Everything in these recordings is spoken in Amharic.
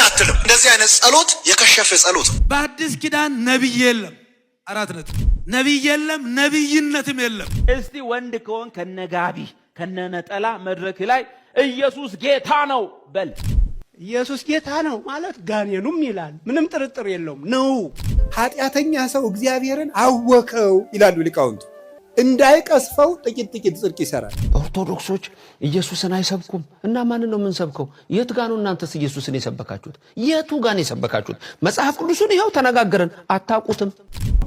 አትልም። እንደዚህ አይነት ጸሎት የከሸፈ ጸሎት። በአዲስ ኪዳን ነብይ የለም። 4 ነጥብ። ነብይ የለም፣ ነብይነትም የለም። እስቲ ወንድ ከሆን ከነጋቢ ከነነጠላ መድረክ ላይ ኢየሱስ ጌታ ነው በል። ኢየሱስ ጌታ ነው ማለት ጋኔኑም ይላል፣ ምንም ጥርጥር የለውም ነው። ኃጢአተኛ ሰው እግዚአብሔርን አወከው ይላሉ ሊቃውንቱ። እንዳይቀስፈው ጥቂት ጽድቅ ይሰራል። ኦርቶዶክሶች ኢየሱስን አይሰብኩም እና ማንን ነው የምንሰብከው? የት ጋር ነው እናንተስ ኢየሱስን የሰበካችሁት? የቱ ጋር ነው የሰበካችሁት? መጽሐፍ ቅዱስን ይኸው ተነጋገረን፣ አታውቁትም።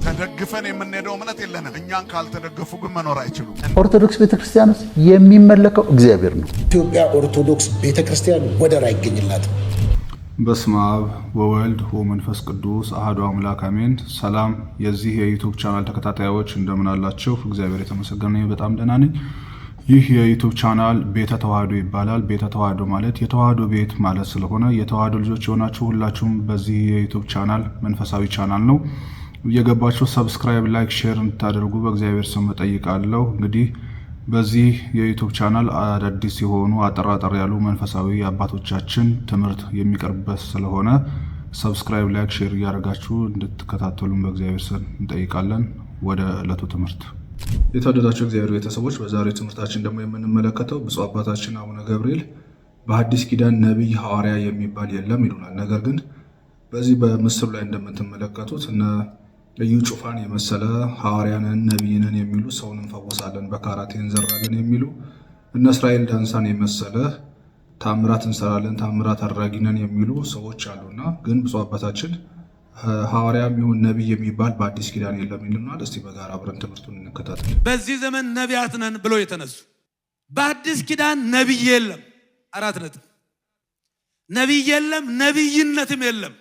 ተደግፈን የምንሄደው እምነት የለንም። እኛን ካልተደገፉ ግን መኖር አይችሉም። ኦርቶዶክስ ቤተክርስቲያን ውስጥ የሚመለከው እግዚአብሔር ነው። ኢትዮጵያ ኦርቶዶክስ ቤተክርስቲያን ወደር አይገኝላትም። በስመ አብ ወወልድ ወመንፈስ ቅዱስ አሐዱ አምላክ አሜን። ሰላም የዚህ የዩቲዩብ ቻናል ተከታታዮች እንደምን አላችሁ? እግዚአብሔር የተመሰገነ ይሁን። በጣም ደህና ነኝ። ይህ የዩቲዩብ ቻናል ቤተ ተዋህዶ ይባላል። ቤተ ተዋህዶ ማለት የተዋህዶ ቤት ማለት ስለሆነ የተዋህዶ ልጆች የሆናችሁ ሁላችሁም በዚህ የዩቲዩብ ቻናል መንፈሳዊ ቻናል ነው እየገባችሁ ሰብስክራይብ፣ ላይክ፣ ሼር እንድታደርጉ በእግዚአብሔር ስም እጠይቃለሁ። እንግዲህ በዚህ የዩቲዩብ ቻናል አዳዲስ የሆኑ አጠራጠር ያሉ መንፈሳዊ አባቶቻችን ትምህርት የሚቀርብበት ስለሆነ ሰብስክራይብ፣ ላይክ፣ ሼር እያደረጋችሁ እንድትከታተሉን በእግዚአብሔር ስም እንጠይቃለን። ወደ ዕለቱ ትምህርት። የተወደዳችሁ እግዚአብሔር ቤተሰቦች፣ በዛሬው ትምህርታችን ደግሞ የምንመለከተው ብፁዕ አባታችን አቡነ ገብርኤል በሐዲስ ኪዳን ነቢይ ሐዋርያ የሚባል የለም ይሉናል። ነገር ግን በዚህ በምስሉ ላይ እንደምትመለከቱት እነ ልዩ ጩፋን የመሰለ ሐዋርያንን ነቢይንን የሚሉ ሰውን እንፈወሳለን በካራቴ እንዘራለን የሚሉ እነ እስራኤል ዳንሳን የመሰለ ታምራት እንሰራለን ታምራት አድራጊነን የሚሉ ሰዎች አሉና ግን ብፁዕ አባታችን ሐዋርያም ይሁን ነቢይ የሚባል በአዲስ ኪዳን የለም ይሉናል። እስቲ በጋራ አብረን ትምህርቱን እንከታተል። በዚህ ዘመን ነቢያት ነን ብሎ የተነሱ በአዲስ ኪዳን ነቢይ የለም። 4 ነጥብ። ነቢይ የለም፣ ነቢይነትም የለም።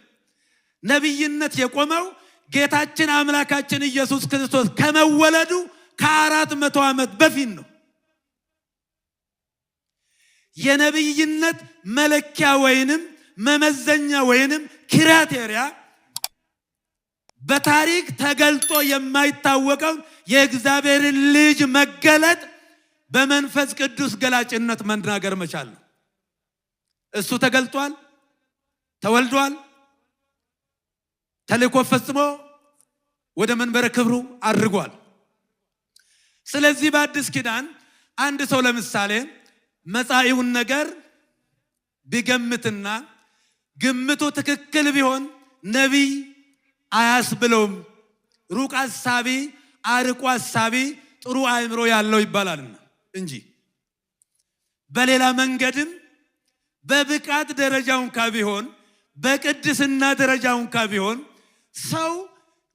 ነቢይነት የቆመው ጌታችን አምላካችን ኢየሱስ ክርስቶስ ከመወለዱ ከ400 ዓመት በፊት ነው። የነቢይነት መለኪያ ወይንም መመዘኛ ወይንም ክራይቴሪያ በታሪክ ተገልጦ የማይታወቀው የእግዚአብሔር ልጅ መገለጥ በመንፈስ ቅዱስ ገላጭነት መናገር መቻል ነው። እሱ ተገልጧል፣ ተወልዷል፣ ተልእኮ ፈጽሞ ወደ መንበረ ክብሩ አድርጓል። ስለዚህ በአዲስ ኪዳን አንድ ሰው ለምሳሌ መጻኢውን ነገር ቢገምትና ግምቱ ትክክል ቢሆን ነቢይ አያስብለውም። ሩቅ አሳቢ፣ አርቆ አሳቢ፣ ጥሩ አእምሮ ያለው ይባላልና እንጂ በሌላ መንገድም በብቃት ደረጃውን ቢሆን በቅድስና ደረጃውን ቢሆን ሰው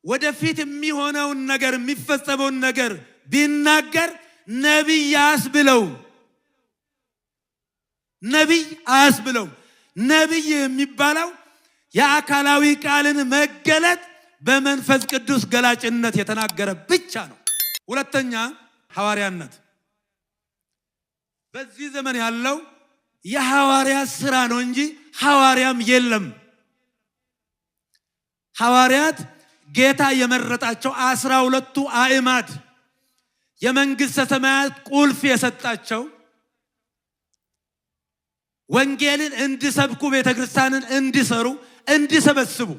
ወደፊት የሚሆነውን ነገር የሚፈጸመውን ነገር ቢናገር ነቢይ አያስብለውም። ነቢይ አያስብለውም። ነቢይ የሚባለው የአካላዊ ቃልን መገለጥ በመንፈስ ቅዱስ ገላጭነት የተናገረ ብቻ ነው። ሁለተኛ ሐዋርያነት። በዚህ ዘመን ያለው የሐዋርያ ስራ ነው እንጂ ሐዋርያም የለም። ሐዋርያት ጌታ የመረጣቸው 12ቱ አእማድ የመንግሥተ ሰማያት ቁልፍ የሰጣቸው ወንጌልን እንዲሰብኩ ቤተክርስቲያንን እንዲሰሩ እንዲሰበስቡ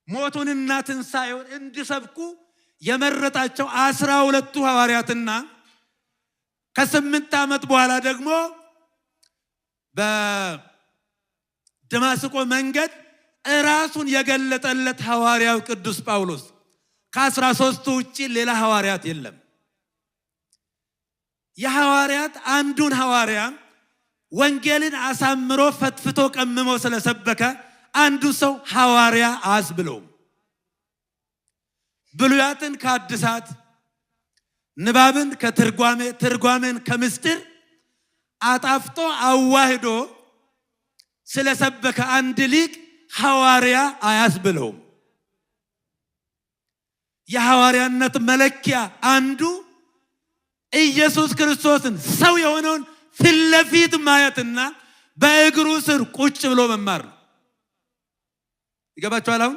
ሞቱንና ትንሣኤውን እንዲሰብኩ የመረጣቸው 12ቱ ሐዋርያትና ከ8 ዓመት በኋላ ደግሞ በደማስቆ መንገድ ራሱን የገለጠለት ሐዋርያው ቅዱስ ጳውሎስ ከ13ቱ ውጪ ሌላ ሐዋርያት የለም። የሐዋርያት አንዱን ሐዋርያ ወንጌልን አሳምሮ ፈትፍቶ ቀምሞ ስለሰበከ አንዱ ሰው ሐዋርያ አያስብለውም። ብሉያትን ከአዲሳት፣ ንባብን ከትርጓሜ፣ ትርጓሜን ከምስጢር አጣፍጦ አዋህዶ ስለሰበከ አንድ ሊቅ ሐዋርያ አያስብለውም። የሐዋርያነት መለኪያ አንዱ ኢየሱስ ክርስቶስን ሰው የሆነውን ፊት ለፊት ማየትና በእግሩ ስር ቁጭ ብሎ መማር ነው። ይገባችኋል አሁን?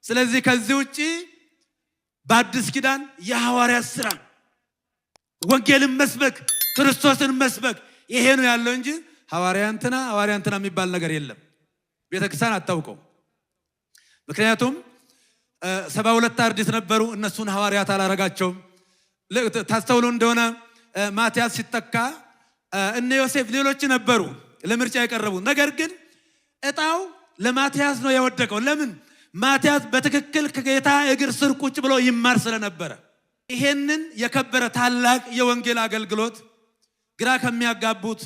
ስለዚህ ከዚህ ውጪ በአዲስ ኪዳን የሐዋርያት ስራ ወንጌልን መስበክ ክርስቶስን መስበክ ይሄ ነው ያለው እንጂ ሐዋርያ እንትና የሚባል ነገር የለም። ቤተክርስቲያን አታውቀው። ምክንያቱም 72 አርድእት ነበሩ። እነሱን ሐዋርያት አላረጋቸውም። ታስተውሉ እንደሆነ ማቲያስ ሲተካ እነ ዮሴፍ ሌሎች ነበሩ ለምርጫ የቀረቡ። ነገር ግን እጣው ለማቲያስ ነው የወደቀው። ለምን? ማቲያስ በትክክል ከጌታ እግር ስር ቁጭ ብሎ ይማር ስለነበረ። ይሄንን የከበረ ታላቅ የወንጌል አገልግሎት ግራ ከሚያጋቡት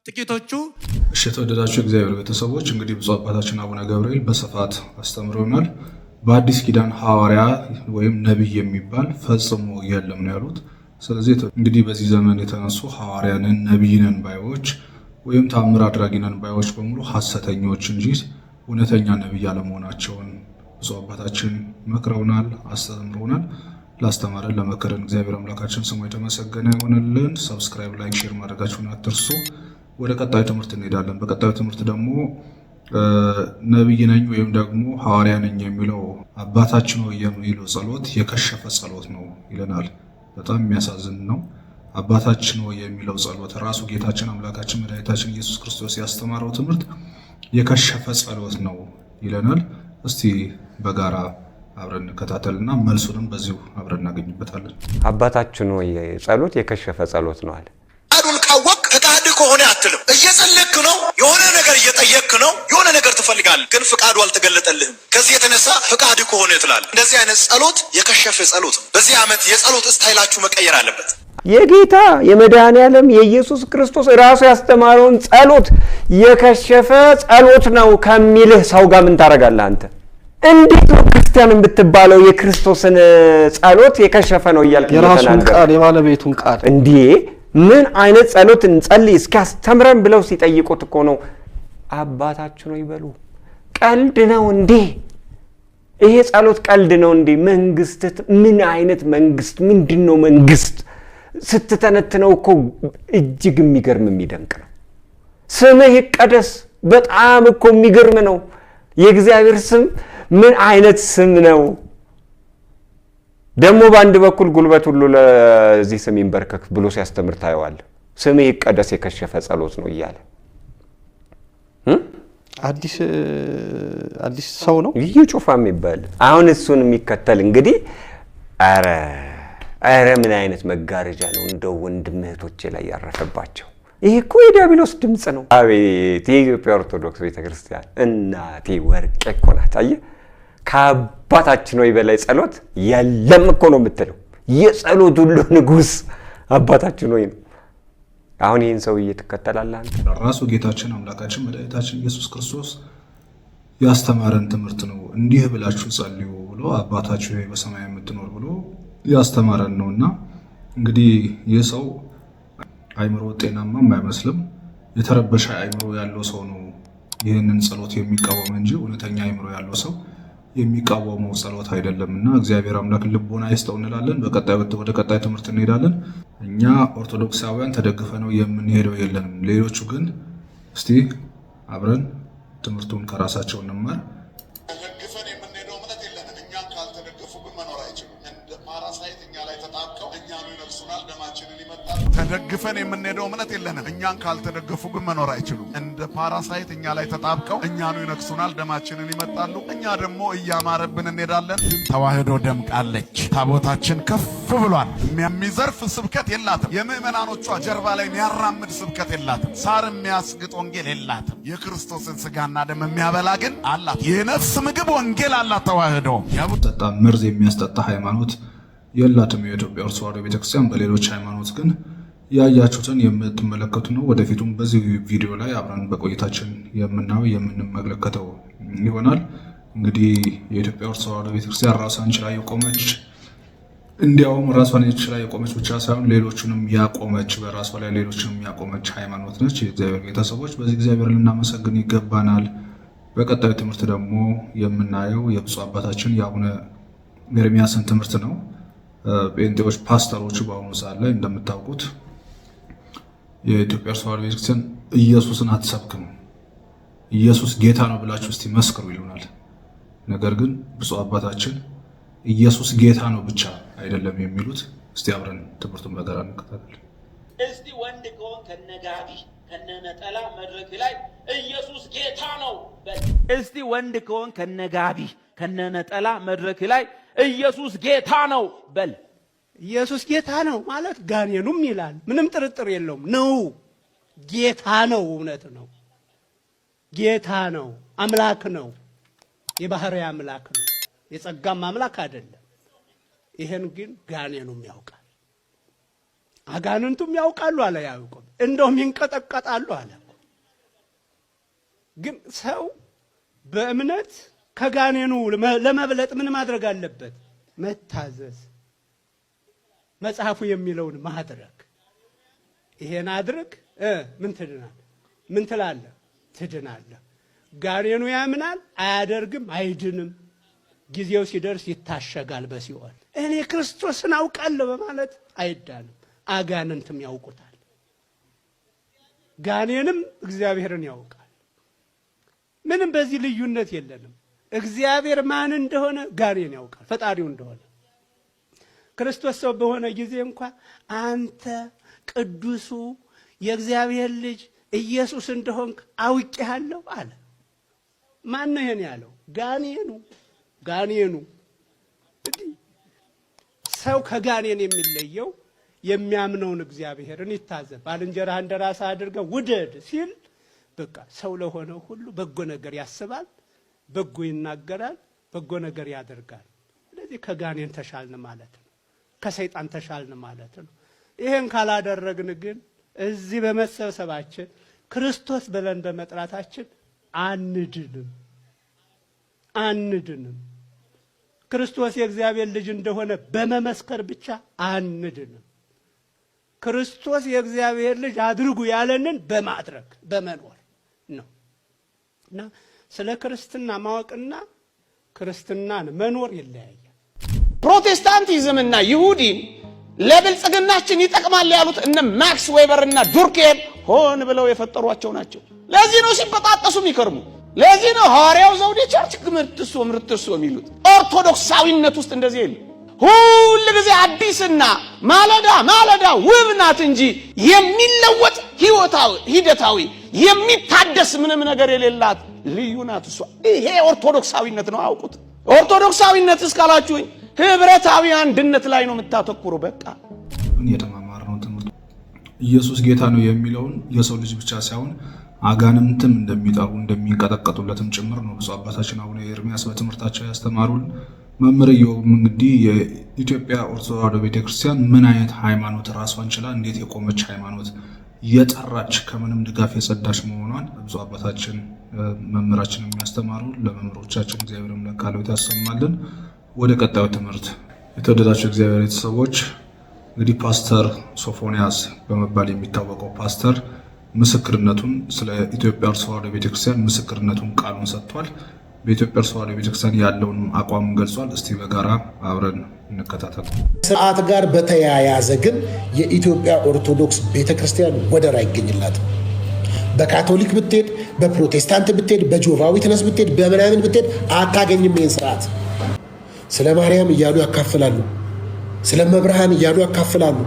ጥቂቶቹ። እሺ የተወደዳችሁ እግዚአብሔር ቤተሰቦች እንግዲህ ብፁዕ አባታችን አቡነ ገብርኤል በስፋት አስተምረውናል። በአዲስ ኪዳን ሐዋርያ ወይም ነቢይ የሚባል ፈጽሞ የለም ነው ያሉት። ስለዚህ እንግዲህ በዚህ ዘመን የተነሱ ሐዋርያንን ነቢይነን ባዮች ወይም ታምር አድራጊነን ባዮች በሙሉ ሐሰተኞች እንጂ እውነተኛ ነቢይ አለመሆናቸውን ብፁዕ አባታችን መክረውናል፣ አስተምረውናል። ላስተማረን ለመከረን እግዚአብሔር አምላካችን ስሙ የተመሰገነ ይሁንልን። ሰብስክራይብ፣ ላይክ፣ ሼር ማድረጋችሁን አትርሱ። ወደ ቀጣዩ ትምህርት እንሄዳለን። በቀጣዩ ትምህርት ደግሞ ነቢይ ነኝ ወይም ደግሞ ሐዋርያ ነኝ የሚለው አባታችን ሆይ የሚለው ጸሎት የከሸፈ ጸሎት ነው ይለናል። በጣም የሚያሳዝን ነው። አባታችን ሆይ የሚለው ጸሎት ራሱ ጌታችን አምላካችን መድኃኒታችን ኢየሱስ ክርስቶስ ያስተማረው ትምህርት የከሸፈ ጸሎት ነው ይለናል። እስቲ በጋራ አብረን እንከታተልና መልሱንም በዚሁ አብረን እናገኝበታለን። አባታችን ሆይ ጸሎት የከሸፈ ጸሎት ነው አለ። አዱን ካወቅ ፍቃድ ከሆነ አትልም። እየጸለይክ ነው፣ የሆነ ነገር እየጠየቅክ ነው፣ የሆነ ነገር ትፈልጋለህ፣ ግን ፍቃዱ አልተገለጠልህም። ከዚህ የተነሳ ፍቃድ ከሆነ ትላለህ። እንደዚህ አይነት ጸሎት የከሸፈ ጸሎት ነው። በዚህ ዓመት የጸሎት ስታይላችሁ መቀየር አለበት። የጌታ የመድኃኔዓለም የኢየሱስ ክርስቶስ ራሱ ያስተማረውን ጸሎት የከሸፈ ጸሎት ነው ከሚልህ ሰው ጋር ምን ታደርጋለህ አንተ? እንዴት ነው ክርስቲያን የምትባለው የክርስቶስን ጸሎት የከሸፈ ነው እያልክ የራሱን ቃል የባለቤቱን ቃል እንዴ? ምን አይነት ጸሎት እንጸልይ እስኪያስተምረን ብለው ሲጠይቁት እኮ ነው አባታችን ሆይ ይበሉ። ቀልድ ነው እንዴ? ይሄ ጸሎት ቀልድ ነው እንዴ? መንግስት ምን አይነት መንግስት? ምንድነው መንግስት? ስትተነትነው እኮ እጅግ የሚገርም የሚደንቅ ነው። ስምህ ይቀደስ በጣም እኮ የሚገርም ነው። የእግዚአብሔር ስም ምን አይነት ስም ነው? ደግሞ በአንድ በኩል ጉልበት ሁሉ ለዚህ ስም ይንበርከክ ብሎ ሲያስተምር ታየዋል። ስምህ ይቀደስ የከሸፈ ጸሎት ነው እያለ አዲስ ሰው ነው ይህ ጩፋ የሚባል አሁን እሱን የሚከተል እንግዲህ አረ ምን አይነት መጋረጃ ነው እንደው ወንድም እህቶቼ ላይ ያረፈባቸው። ይሄ እኮ የዲያብሎስ ድምጽ ነው። አቤት የኢትዮጵያ ኦርቶዶክስ ቤተክርስቲያን እናቴ ወርቄ እኮ ናት። አየህ ከአባታችን ሆይ በላይ ጸሎት የለም እኮ ነው የምትለው። የጸሎት ሁሉ ንጉስ አባታችን ሆይ ነው። አሁን ይህን ሰውዬ ትከተላለህ አንተ? ራሱ ጌታችን አምላካችን መድኃኒታችን ኢየሱስ ክርስቶስ ያስተማረን ትምህርት ነው። እንዲህ ብላችሁ ጸልዩ ብሎ አባታችን ሆይ በሰማይ የምትኖር ብሎ ያስተማረን ነውና እንግዲህ ይህ ሰው አይምሮ ጤናማም አይመስልም። የተረበሸ አይምሮ ያለው ሰው ነው ይህንን ጸሎት የሚቃወም እንጂ እውነተኛ አይምሮ ያለው ሰው የሚቃወመው ጸሎት አይደለምና እግዚአብሔር አምላክ ልቦና ይስጠው እንላለን። ወደ ቀጣይ ትምህርት እንሄዳለን። እኛ ኦርቶዶክሳውያን ተደግፈ ነው የምንሄደው የለንም። ሌሎቹ ግን እስቲ አብረን ትምህርቱን ከራሳቸው እንማር። ተደግፈን የምንሄደው እምነት የለንም። እኛን ካልተደገፉ ግን መኖር አይችሉም። እንደ ፓራሳይት እኛ ላይ ተጣብቀው እኛኑ ይነክሱናል፣ ደማችንን ይመጣሉ። ተደግፈን የምንሄደው እምነት የለንም። እኛን ካልተደገፉ ግን መኖር አይችሉም። እንደ ፓራሳይት እኛ ላይ ተጣብቀው እኛኑ ይነክሱናል፣ ደማችንን ይመጣሉ። እኛ ደግሞ እያማረብን እንሄዳለን። ተዋህዶ ደምቃለች። ታቦታችን ከፍ ብሏል። የሚዘርፍ ስብከት የላትም። የምዕመናኖቿ ጀርባ ላይ የሚያራምድ ስብከት የላትም። ሳር የሚያስግጥ ወንጌል የላትም። የክርስቶስን ስጋና ደም የሚያበላ ግን አላት። የነፍስ ምግብ ወንጌል አላት። ተዋህዶ ጠጣ መርዝ የሚያስጠጣ ሃይማኖት የላትም የኢትዮጵያ ኦርቶዶክስ ተዋሕዶ ቤተክርስቲያን። በሌሎች ሃይማኖት ግን ያያችሁትን የምትመለከቱ ነው። ወደፊቱም በዚህ ቪዲዮ ላይ አብረን በቆይታችን የምናየው የምንመለከተው ይሆናል። እንግዲህ የኢትዮጵያ ኦርቶዶክስ ተዋሕዶ ቤተክርስቲያን ራሷን ችላ የቆመች እንዲያውም ራሷን ችላ የቆመች ብቻ ሳይሆን ሌሎቹንም ያቆመች በራሷ ላይ ሌሎቹንም ያቆመች ሃይማኖት ነች። የእግዚአብሔር ቤተሰቦች በዚህ እግዚአብሔር ልናመሰግን ይገባናል። በቀጣዩ ትምህርት ደግሞ የምናየው የብፁዕ አባታችን የአቡነ ኤርምያስን ትምህርት ነው። ጴንጤዎች ፓስተሮቹ በአሁኑ ሰዓት ላይ እንደምታውቁት የኢትዮጵያ ኦርቶዶክስ ተዋሕዶ ቤተክርስቲያን ኢየሱስን አትሰብክም፣ ኢየሱስ ጌታ ነው ብላችሁ እስቲ መስክሩ ይሉናል። ነገር ግን ብፁዕ አባታችን ኢየሱስ ጌታ ነው ብቻ አይደለም የሚሉት። እስቲ አብረን ትምህርቱን በጋራ እንከታተል። እስቲ ወንድ ከሆን ከነጋቢ ከነነጠላ መድረክ ላይ ኢየሱስ ጌታ ነው በል። እስቲ ወንድ ከሆን ከነጋቢ ከነነጠላ መድረክ ላይ ኢየሱስ ጌታ ነው በል። ኢየሱስ ጌታ ነው ማለት ጋኔኑም ይላል። ምንም ጥርጥር የለውም ነው። ጌታ ነው፣ እውነት ነው። ጌታ ነው፣ አምላክ ነው፣ የባህሪ አምላክ ነው፣ የጸጋም አምላክ አይደለም። ይሄን ግን ጋኔኑም ያውቃል፣ አጋንንቱም ያውቃሉ አለ ያዕቆብ። እንደውም ይንቀጠቀጣሉ አለ። ግን ሰው በእምነት ከጋኔኑ ለመብለጥ ምን ማድረግ አለበት? መታዘዝ፣ መጽሐፉ የሚለውን ማድረግ። ይሄን አድርግ ምን ትድናለህ? ምን ትላለህ? ትድናለህ። ጋኔኑ ያምናል፣ አያደርግም፣ አይድንም። ጊዜው ሲደርስ ይታሸጋል በሲኦል። እኔ ክርስቶስን አውቃለሁ በማለት አይዳንም። አጋንንትም ያውቁታል፣ ጋኔንም እግዚአብሔርን ያውቃል። ምንም በዚህ ልዩነት የለንም። እግዚአብሔር ማን እንደሆነ ጋኔን ያውቃል፣ ፈጣሪው እንደሆነ። ክርስቶስ ሰው በሆነ ጊዜ እንኳን አንተ ቅዱሱ የእግዚአብሔር ልጅ ኢየሱስ እንደሆንክ አውቄሃለሁ አለ። ማን ነው ይሄን ያለው? ጋኔኑ። ሰው ከጋኔን የሚለየው የሚያምነውን እግዚአብሔርን ይታዘብ። ባልንጀራህ እንደ ራስህ አድርገህ ውደድ ሲል በቃ ሰው ለሆነው ሁሉ በጎ ነገር ያስባል፣ በጎ ይናገራል፣ በጎ ነገር ያደርጋል። ስለዚህ ከጋኔን ተሻልን ማለት ነው፣ ከሰይጣን ተሻልን ማለት ነው። ይሄን ካላደረግን ግን እዚህ በመሰብሰባችን ክርስቶስ ብለን በመጥራታችን አንድንም። ክርስቶስ የእግዚአብሔር ልጅ እንደሆነ በመመስከር ብቻ አንድንም። ክርስቶስ የእግዚአብሔር ልጅ አድርጉ ያለንን በማድረግ በመኖር ነው። እና ስለ ክርስትና ማወቅና ክርስትናን መኖር ይለያያል። ፕሮቴስታንቲዝምና ይሁዲን ለብልጽግናችን ይጠቅማል ያሉት እነ ማክስ ዌበርና ዱርኬም ሆን ብለው የፈጠሯቸው ናቸው። ለዚህ ነው ሲበጣጠሱ የሚከርሙ። ለዚህ ነው ሐዋርያው ዘውዴ ቸርች ምርትሶ የሚሉት። ኦርቶዶክሳዊነት ውስጥ እንደዚህ የለም። ሁሉ ጊዜ አዲስና ማለዳ ውብ ናት እንጂ የሚለወጥ ሂደታዊ የሚታደስ ምንም ነገር የሌላት ልዩ ናት እሷ። ይሄ ኦርቶዶክሳዊነት ነው፣ አውቁት። ኦርቶዶክሳዊነት እስካላችሁኝ ህብረታዊ አንድነት ላይ ነው የምታተኩረው። በቃ የተማማር ነው ትምህርቱ። ኢየሱስ ጌታ ነው የሚለውን የሰው ልጅ ብቻ ሳይሆን አጋንንትም እንደሚጠሩ እንደሚንቀጠቀጡለትም ጭምር ነው ብፁዕ አባታችን አቡነ ኤርምያስ በትምህርታቸው ያስተማሩን። መምህር ኢዮብም እንግዲህ የኢትዮጵያ ኦርቶዶክስ ተዋሕዶ ቤተክርስቲያን ምን አይነት ሃይማኖት ራሷን ችላ እንዴት የቆመች ሃይማኖት የጠራች ከምንም ድጋፍ የጸዳች መሆኗን ብፁዕ አባታችን መምህራችን የሚያስተማሩ ለመምህሮቻችን እግዚአብሔር አምላክ ቃሉን ያሰማልን። ወደ ቀጣዩ ትምህርት የተወደዳችሁ እግዚአብሔር ቤተሰቦች እንግዲህ ፓስተር ሶፎንያስ በመባል የሚታወቀው ፓስተር ምስክርነቱን ስለ ኢትዮጵያ ኦርቶዶክስ ተዋሕዶ ቤተክርስቲያን ምስክርነቱን ቃሉን ሰጥቷል። በኢትዮጵያ ኦርቶዶክስ ተዋሕዶ ቤተክርስቲያን ያለውን አቋም ገልጿል። እስቲ በጋራ አብረን እንከታተል። ስርዓት ጋር በተያያዘ ግን የኢትዮጵያ ኦርቶዶክስ ቤተክርስቲያን ወደር አይገኝላትም። በካቶሊክ ብትሄድ፣ በፕሮቴስታንት ብትሄድ፣ በጆቫ ዊትነስ ብትሄድ፣ በምናምን ብትሄድ አታገኝም ይህን ስርዓት። ስለ ማርያም እያሉ ያካፍላሉ፣ ስለ መብርሃን እያሉ ያካፍላሉ፣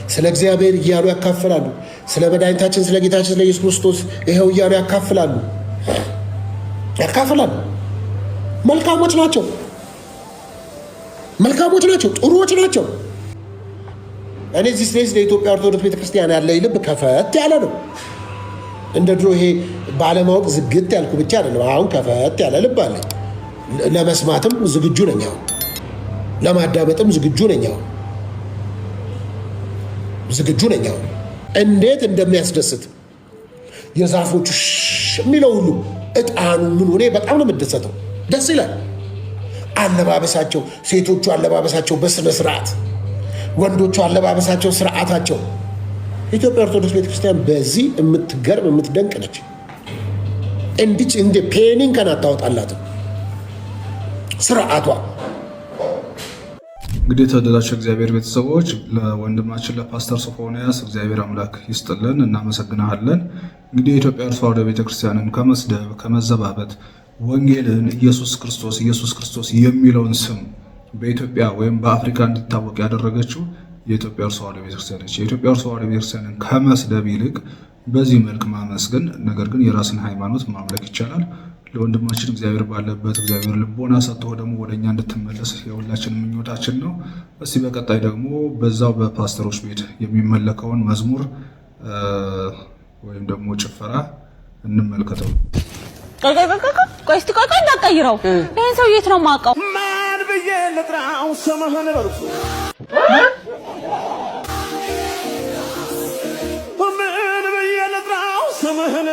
ስለ እግዚአብሔር እያሉ ያካፍላሉ፣ ስለ መድኃኒታችን ስለ ጌታችን ስለ ኢየሱስ ክርስቶስ ይኸው እያሉ ያካፍላሉ። መልካሞች ናቸው፣ ጥሩዎች ናቸው። እኔ እዚህ ስለ ኢትዮጵያ ኦርቶዶክስ ቤተክርስቲያን ያለ ልብ ከፈት ያለ ነው። እንደ ድሮ ይሄ ባለማወቅ ዝግት ያልኩ ብቻ አይደለም። አሁን ከፈት ያለ ልብ አለኝ። ለመስማትም ዝግጁ ነኝ፣ አሁን ለማዳመጥም ዝግጁ ነኝ። እንዴት እንደሚያስደስት የዛፎቹ የሚለው ሁሉ እጣኑ ምን ሆነ በጣም ነው የምደሰተው። ደስ ይላል። አለባበሳቸው፣ ሴቶቹ አለባበሳቸው በስነ ስርዓት፣ ወንዶቹ አለባበሳቸው ስርዓታቸው። ኢትዮጵያ ኦርቶዶክስ ቤተክርስቲያን በዚህ የምትገርም የምትደንቅ ነች። እንዲች እንደ ፔኒን ከን አታወጣላትም ስርዓቷ። እንግዲህ የተወደዳችሁ እግዚአብሔር ቤተሰቦች ለወንድማችን ለፓስተር ሶፎንያስ እግዚአብሔር አምላክ ይስጥልን፣ እናመሰግናለን። እንግዲህ የኢትዮጵያ ኦርቶዶክስ ተዋሕዶ ቤተክርስቲያንን ከመስደብ ከመዘባበት ወንጌልን ኢየሱስ ክርስቶስ የሚለውን ስም በኢትዮጵያ ወይም በአፍሪካ እንዲታወቅ ያደረገችው የኢትዮጵያ ኦርቶዶክስ ተዋሕዶ ቤተክርስቲያን ነች። የኢትዮጵያ ኦርቶዶክስ ተዋሕዶ ቤተክርስቲያንን ከመስደብ ይልቅ በዚህ መልክ ማመስገን፣ ነገር ግን የራስን ሃይማኖት ማምለክ ይቻላል። ለወንድማችን እግዚአብሔር ባለበት እግዚአብሔር ልቦና ሰጥቶ ደግሞ ወደኛ እንድትመለስ የሁላችን ምኞታችን ነው። እስቲ በቀጣይ ደግሞ በዛው በፓስተሮች ቤት የሚመለከውን መዝሙር ወይም ደግሞ ጭፈራ እንመልከተው። ቆይ እስቲ ቆይ እንዳትቀይረው። ይሄን ሰው የት ነው የማውቀው? ማን ብዬ ልጥራው ስምህን በርሱ ምን ብዬ ልጥራው ስምህን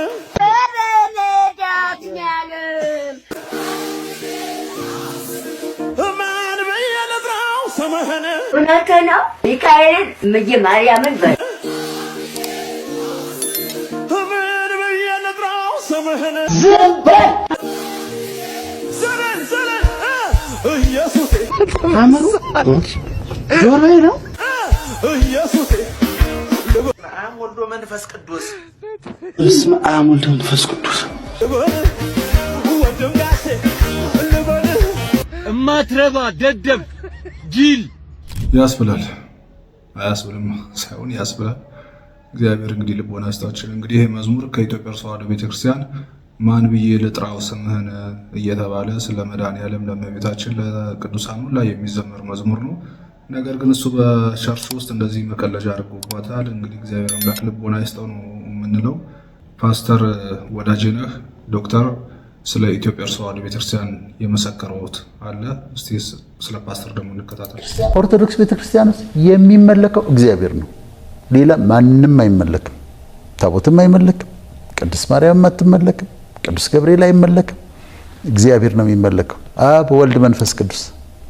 ማን ብዬ ልጥራው ስምህን እውነት ነው ሚካኤልን እምዬ ማርያምን በል ምን ብዬ ልጥራው ስምህን ዝም በል ኢየሱስ አመሩ ጆሮዬ ነው ኢየሱስ አብ ወልድ መንፈስ ቅዱስ በስመ አብ ወልድ መንፈስ ቅዱስ ወንድም ጋሼ ልበል እማትረባ ደደብ ጅል ያስብላል። አያስብልም ሳይሆን ያስብላል። እግዚአብሔር እንግዲህ ልቦና ይስጣችን። እንግዲህ ይሄ መዝሙር ከኢትዮጵያ ተዋሕዶ ቤተክርስቲያን ማን ብዬ ልጥራው ስምህን እየተባለ ስለ መድኃኔዓለም ለእመቤታችን ለቅዱሳኑ ላይ የሚዘመር መዝሙር ነው። ነገር ግን እሱ በቸርች ውስጥ እንደዚህ መቀለጃ አድርጎባታል። እንግዲህ እግዚአብሔር አምላክ ልቦና ይስጠው ነው የምንለው። ፓስተር ወዳጄነህ ዶክተር ስለ ኢትዮጵያ ተዋሕዶ ቤተክርስቲያን የመሰከረውት አለ። እስቲ ስለ ፓስተር ደግሞ እንከታተል። ኦርቶዶክስ ቤተክርስቲያን ውስጥ የሚመለከው እግዚአብሔር ነው። ሌላ ማንም አይመለክም። ታቦትም አይመለክም። ቅድስት ማርያም አትመለክም። ቅዱስ ገብርኤል አይመለክም። እግዚአብሔር ነው የሚመለከው። አብ ወልድ መንፈስ ቅዱስ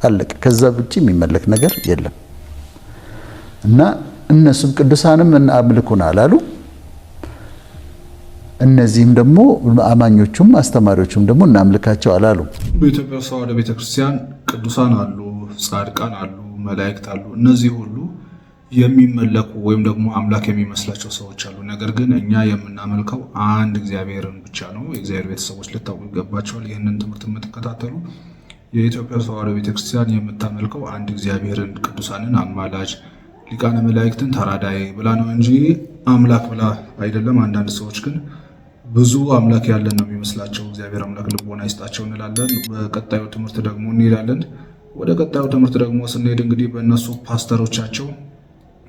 አለቀ። ከዛ ውጪ የሚመለክ ነገር የለም። እና እነሱም ቅዱሳንም አምልኩን አላሉ። እነዚህም ደግሞ አማኞቹም አስተማሪዎቹም ደግሞ እናምልካቸው አላሉ። በኢትዮጵያ ተዋሕዶ ቤተክርስቲያን ቅዱሳን አሉ፣ ጻድቃን አሉ፣ መላእክት አሉ። እነዚህ ሁሉ የሚመለኩ ወይም ደግሞ አምላክ የሚመስላቸው ሰዎች አሉ። ነገር ግን እኛ የምናመልከው አንድ እግዚአብሔርን ብቻ ነው። የእግዚአብሔር ቤተሰቦች ልታውቁ ይገባቸዋል። ይህንን ትምህርት የምትከታተሉ የኢትዮጵያ ተዋሕዶ ቤተክርስቲያን የምታመልከው አንድ እግዚአብሔርን፣ ቅዱሳንን አማላጅ፣ ሊቃነ መላእክትን ተራዳይ ብላ ነው እንጂ አምላክ ብላ አይደለም። አንዳንድ ሰዎች ግን ብዙ አምላክ ያለን ነው የሚመስላቸው። እግዚአብሔር አምላክ ልቦና ይስጣቸው እንላለን። በቀጣዩ ትምህርት ደግሞ እንሄዳለን። ወደ ቀጣዩ ትምህርት ደግሞ ስንሄድ እንግዲህ በእነሱ ፓስተሮቻቸው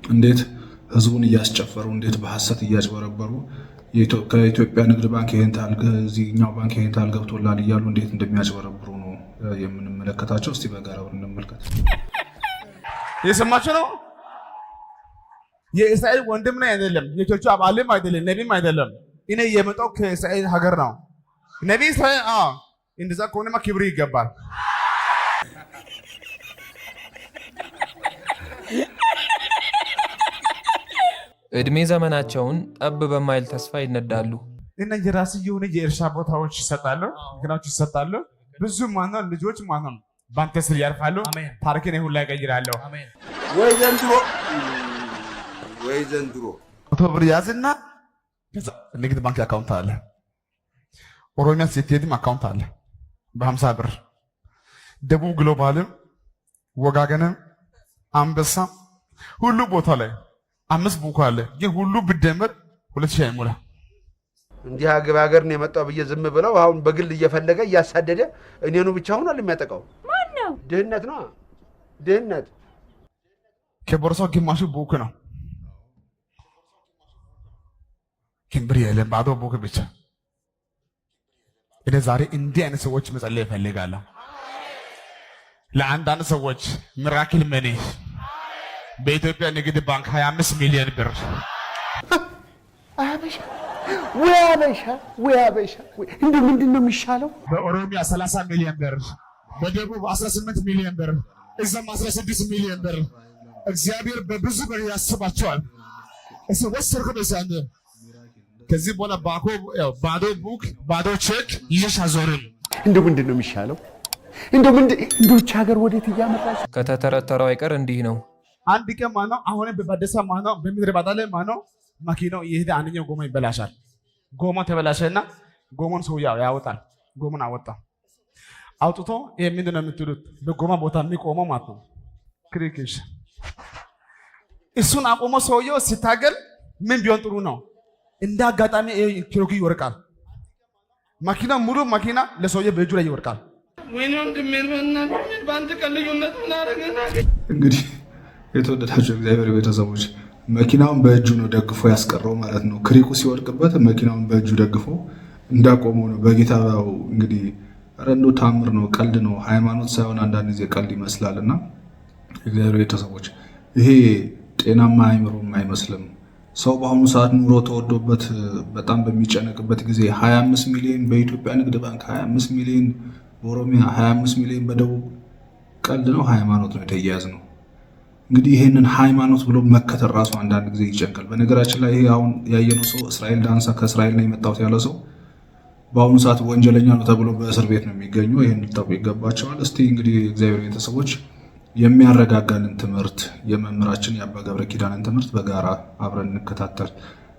እንዴት ህዝቡን እያስጨፈሩ እንዴት በሐሰት እያጭበረበሩ ከኢትዮጵያ ንግድ ባንክ ይሄን ታህል እዚህኛው ባንክ ይሄን ታህል ገብቶላል እያሉ እንዴት እንደሚያጭበረብሩ ነው የምንመለከታቸው። እስቲ በጋራ እንመልከት። የሰማችሁ ነው። የእስራኤል ወንድም ነው አይደለም፣ የቸርቹ አባልም አይደለም፣ ነቢም አይደለም። እኔ የመጣው ከእስራኤል ሀገር ነው። ነቢ እስራኤል እንደዛ ከሆነማ ክብር ይገባል። እድሜ ዘመናቸውን ጠብ በማይል ተስፋ ይነዳሉ። እና የራስ የሆነ የእርሻ ቦታዎች ይሰጣሉ፣ ግናዎች ይሰጣሉ። ብዙ ማነው ልጆች ማነው ባንተ ስር ያርፋሉ። ታሪክን ሁሉ ላይ ቀይራለሁ። ወይ ዘንድሮ ወይ ዘንድሮ መቶ ብር ያዝና ንግድ ባንክ አካውንት አለ፣ ኦሮሚያ ስትሄድም አካውንት አለ በ50 ብር። ደቡብ ግሎባልም ወጋገንም አንበሳ ሁሉ ቦታ ላይ 5 ቡክ አለ። ግን ሁሉ ብደምር 2000 አይሞላ። እንዲህ ሀገር ነው የመጣው ብዬ ዝም ብለው አሁን በግል እየፈለገ እያሳደደ እኔኑ ብቻ ሆኗል የሚያጠቃው። ማን ነው? ድህነት ነው። ድህነት ከቦርሳው ግማሹ ቡክ ነው። ክምብር የለም፣ ባዶ ቡክ ብቻ። እኔ ዛሬ እንዲህ አይነት ሰዎች መጸለይ እፈልጋለሁ። ለአንዳንድ ሰዎች ሚራክል መኒ በኢትዮጵያ ንግድ ባንክ 25 ሚሊዮን ብር አበሻ ወይ አበሻ እንዴ ምንድን ነው የሚሻለው? በኦሮሚያ 30 ሚሊዮን ብር፣ በደቡብ 18 ሚሊዮን ብር፣ እዛም 16 ሚሊዮን ብር። እግዚአብሔር በብዙ ብር ያስባቸዋል። እሱ ወሰርኩ በዛንደ ከዚህ በኋላ ባዶ ቡክ ባዶ ቼክ ይዘሽ አዞርም። እንዴ ምንድን ነው የሚሻለው? እንዴ ሀገር ወዴት እያመራች? ከተተረተረው አይቀር እንዲህ ነው። አንድ ቀን ማነው አሁን በባደሳ ማነው በምድረ ባዳ ላይ ማነው መኪናው እየሄደ አንደኛው ጎማ ይበላሻል። ጎማ ተበላሸና ጎማን ሰው ያወጣል። ጎማን አወጣ። አውጥቶ ይሄ ምንድን ነው የምትሉት? በጎማ ቦታ የሚቆመው ማለት ነው ክሪክሽ። እሱን አቆሞ ሰውየው ሲታገል ምን ቢሆን ጥሩ ነው? እንደ አጋጣሚ ኪሮጊ ይወርቃል። መኪና ሙሉ መኪና ለሰውዬ በእጁ ላይ ይወርቃል። እንግዲህ የተወደዳቸው እግዚአብሔር ቤተሰቦች መኪናውን በእጁ ነው ደግፎ ያስቀረው ማለት ነው። ክሪኩ ሲወድቅበት መኪናውን በእጁ ደግፎ እንዳቆመው ነው። በጌታ እንግዲህ ረንዶ ታምር ነው፣ ቀልድ ነው። ሃይማኖት ሳይሆን አንዳንድ ጊዜ ቀልድ ይመስላል። እና እግዚአብሔር ቤተሰቦች ይሄ ጤናማ አይምሮም አይመስልም። ሰው በአሁኑ ሰዓት ኑሮ ተወዶበት በጣም በሚጨነቅበት ጊዜ 25 ሚሊዮን በኢትዮጵያ ንግድ ባንክ፣ 25 ሚሊዮን በኦሮሚያ፣ 25 ሚሊዮን በደቡብ ቀልድ ነው፣ ሃይማኖት ነው የተያያዝ ነው። እንግዲህ ይህንን ሃይማኖት ብሎ መከተል ራሱ አንዳንድ ጊዜ ይጨንቃል። በነገራችን ላይ ይሄ አሁን ያየነው ሰው እስራኤል ዳንሳ ከእስራኤል ነው የመጣሁት ያለ ሰው በአሁኑ ሰዓት ወንጀለኛ ነው ተብሎ በእስር ቤት ነው የሚገኘው። ይህን ልታውቁ ይገባቸዋል። እስቲ እንግዲህ እግዚአብሔር ቤተሰቦች የሚያረጋጋንን ትምህርት የመምህራችን የአባ ገብረ ኪዳንን ትምህርት በጋራ አብረን እንከታተል።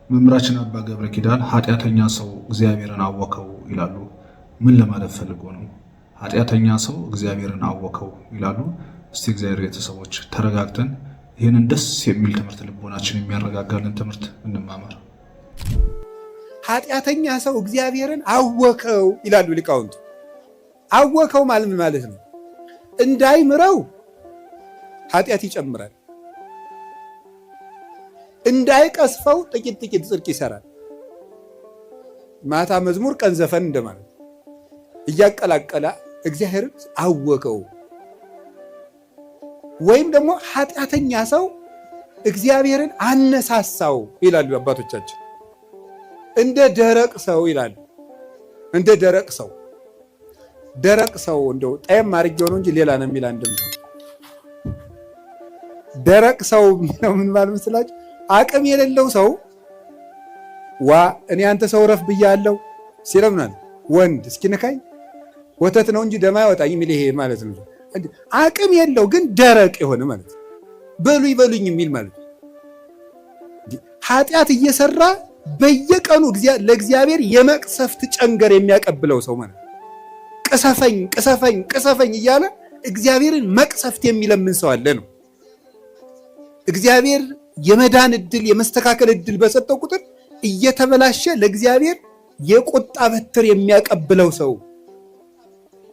መምህራችን አባ ገብረ ኪዳን ኃጢአተኛ ሰው እግዚአብሔርን አወከው ይላሉ። ምን ለማለት ፈልጎ ነው? ኃጢአተኛ ሰው እግዚአብሔርን አወከው ይላሉ። እስቲ እግዚአብሔር ቤተሰቦች ተረጋግተን ይህንን ደስ የሚል ትምህርት ልቦናችን የሚያረጋጋልን ትምህርት እንማማር። ኃጢአተኛ ሰው እግዚአብሔርን አወከው ይላሉ ሊቃውንቱ። አወከው ማለት ምን ማለት ነው? እንዳይምረው ኃጢአት ይጨምራል፣ እንዳይቀስፈው ጥቂት ጥቂት ጽድቅ ይሰራል። ማታ መዝሙር ቀን ዘፈን እንደማለት እያቀላቀለ እግዚአብሔርን አወከው። ወይም ደግሞ ኃጢአተኛ ሰው እግዚአብሔርን አነሳሳው ይላሉ አባቶቻችን። እንደ ደረቅ ሰው ይላሉ። እንደ ደረቅ ሰው ደረቅ ሰው እንደው ጣይም አድርጌው ነው እንጂ ሌላ ነው የሚል አንድም ሰው ደረቅ ሰው ነው። ምን ማለት መስላችሁ? አቅም የሌለው ሰው እኔ አንተ ሰው ረፍ ብያለሁ ሲለምናል ወንድ እስኪነካኝ ወተት ነው እንጂ ደም አይወጣኝ የሚል ይሄ ማለት ነው። አቅም የለው ግን ደረቅ የሆነ ማለት ነው። በሉኝ በሉኝ የሚል ማለት ነው። ኃጢአት እየሰራ በየቀኑ ለእግዚአብሔር የመቅሰፍት ጨንገር የሚያቀብለው ሰው ማለት ነው። ቅሰፈኝ ቅሰፈኝ ቅሰፈኝ እያለ እግዚአብሔርን መቅሰፍት የሚለምን ሰው አለ ነው። እግዚአብሔር የመዳን እድል የመስተካከል እድል በሰጠው ቁጥር እየተበላሸ ለእግዚአብሔር የቁጣ በትር የሚያቀብለው ሰው፣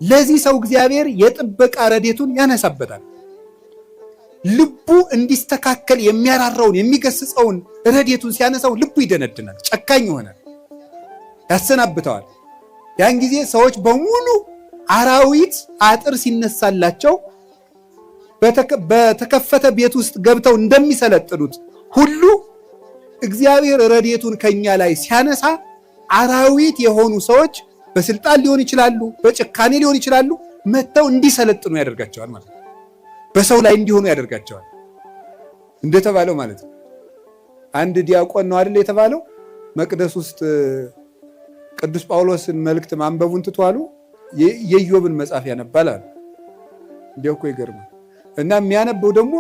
ለዚህ ሰው እግዚአብሔር የጥበቃ ረድኤቱን ያነሳበታል። ልቡ እንዲስተካከል የሚያራራውን የሚገስጸውን ረድኤቱን ሲያነሳው ልቡ ይደነድናል፣ ጨካኝ ይሆናል፣ ያሰናብተዋል። ያን ጊዜ ሰዎች በሙሉ አራዊት አጥር ሲነሳላቸው በተከፈተ ቤት ውስጥ ገብተው እንደሚሰለጥኑት ሁሉ እግዚአብሔር ረድኤቱን ከኛ ላይ ሲያነሳ አራዊት የሆኑ ሰዎች በስልጣን ሊሆን ይችላሉ፣ በጭካኔ ሊሆን ይችላሉ፣ መጥተው እንዲሰለጥኑ ያደርጋቸዋል ማለት ነው። በሰው ላይ እንዲሆኑ ያደርጋቸዋል እንደተባለው ማለት ነው። አንድ ዲያቆን ነው አይደል የተባለው መቅደስ ውስጥ ቅዱስ ጳውሎስን መልእክት ማንበቡን ትቷሉ የኢዮብን መጽሐፍ ያነባል አሉ። እንዲያው እኮ ይገርማል። እና የሚያነበው ደግሞ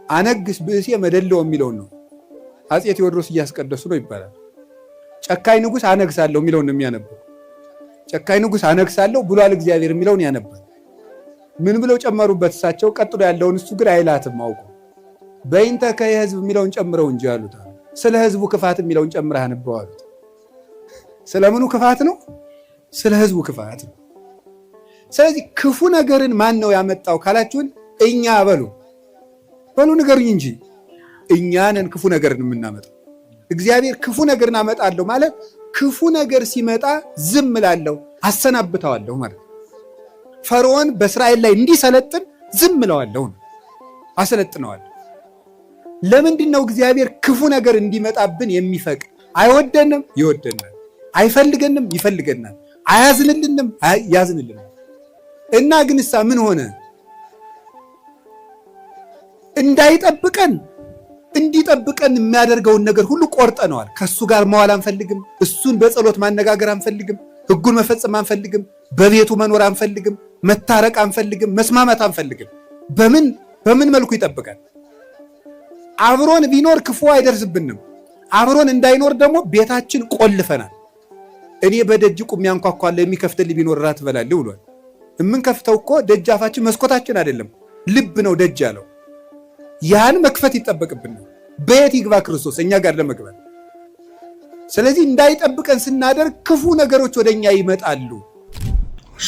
አነግስ ብእሴ መደለው የሚለውን ነው። አፄ ቴዎድሮስ እያስቀደሱ ነው ይባላል። ጨካኝ ንጉሥ አነግሳለሁ የሚለውን ነው የሚያነበው። ጨካኝ ንጉሥ አነግሳለሁ ብሏል እግዚአብሔር የሚለውን ያነባል። ምን ብለው ጨመሩበት እሳቸው? ቀጥሎ ያለውን እሱ ግን አይላትም አውቁ። በይንተ ከየህዝብ የሚለውን ጨምረው እንጂ አሉት። ስለ ህዝቡ ክፋት የሚለውን ጨምረህ አንበው አሉት። ስለምኑ ክፋት ነው? ስለ ህዝቡ ክፋት ነው። ስለዚህ ክፉ ነገርን ማን ነው ያመጣው ካላችሁን፣ እኛ በሉ ንገሩኝ እንጂ እኛ ነን ክፉ ነገርን የምናመጣው። እግዚአብሔር ክፉ ነገርን አመጣለሁ ማለት ክፉ ነገር ሲመጣ ዝም እላለሁ አሰናብተዋለሁ ማለት ነው። ፈርዖን በእስራኤል ላይ እንዲሰለጥን ዝም እለዋለሁ ነው፣ አሰለጥነዋለሁ። ለምንድን ነው እግዚአብሔር ክፉ ነገር እንዲመጣብን የሚፈቅድ? አይወደንም፣ ይወደናል። አይፈልገንም፣ ይፈልገናል። አያዝንልንም፣ ያዝንልናል። እና ግንሳ ምን ሆነ? እንዳይጠብቀን እንዲጠብቀን የሚያደርገውን ነገር ሁሉ ቆርጠነዋል። ከእሱ ጋር መዋል አንፈልግም። እሱን በጸሎት ማነጋገር አንፈልግም። ሕጉን መፈጸም አንፈልግም። በቤቱ መኖር አንፈልግም። መታረቅ አንፈልግም። መስማማት አንፈልግም። በምን መልኩ ይጠብቃል? አብሮን ቢኖር ክፉ አይደርስብንም። አብሮን እንዳይኖር ደግሞ ቤታችን ቆልፈናል። እኔ በደጅ ቁሜ አንኳኳለሁ፣ የሚከፍትልኝ ቢኖር ራት እበላለሁ ብሏል። የምንከፍተው እኮ ደጃፋችን መስኮታችን አይደለም፣ ልብ ነው ደጅ ያለው። ያን መክፈት ይጠበቅብናል። በየት ይግባ ክርስቶስ እኛ ጋር ለመግባት? ስለዚህ እንዳይጠብቀን ስናደርግ ክፉ ነገሮች ወደኛ ይመጣሉ።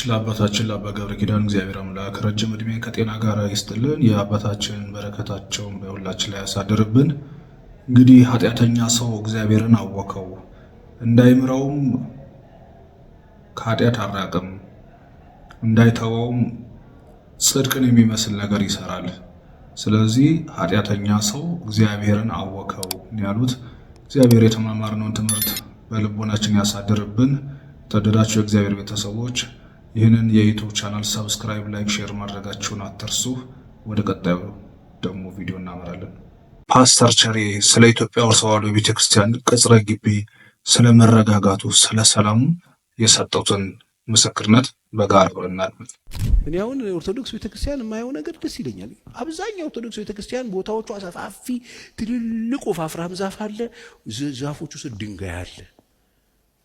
ለአባታችን ለአባ ገብረ ኪዳን እግዚአብሔር አምላክ ረጅም ዕድሜ ከጤና ጋር ይስጥልን። የአባታችን በረከታቸውን በሁላችን ላይ ያሳድርብን። እንግዲህ ኃጢአተኛ ሰው እግዚአብሔርን አወከው፣ እንዳይምረውም ከኃጢአት አራቅም፣ እንዳይተወውም ጽድቅን የሚመስል ነገር ይሰራል። ስለዚህ ኃጢአተኛ ሰው እግዚአብሔርን አወከው ያሉት እግዚአብሔር የተማማርነውን ትምህርት በልቦናችን ያሳድርብን። ተወደዳችሁ የእግዚአብሔር ቤተሰቦች ይህንን የዩቲዩብ ቻናል ሰብስክራይብ፣ ላይክ፣ ሼር ማድረጋችሁን አትርሱ። ወደ ቀጣዩ ደግሞ ቪዲዮ እናመራለን። ፓስተር ቸሬ ስለ ኢትዮጵያ ኦርቶዶክስ ተዋሕዶ ቤተክርስቲያን ቅጽረ ግቢ፣ ስለ መረጋጋቱ፣ ስለ ሰላሙ የሰጡትን ምስክርነት በጋራ ብለናል። እኔ አሁን ኦርቶዶክስ ቤተክርስቲያን የማየው ነገር ደስ ይለኛል። አብዛኛው ኦርቶዶክስ ቤተክርስቲያን ቦታዎቿ ሰፋፊ፣ ትልልቅ ወፋፍራም ዛፍ አለ፣ ዛፎቹ ስር ድንጋይ አለ።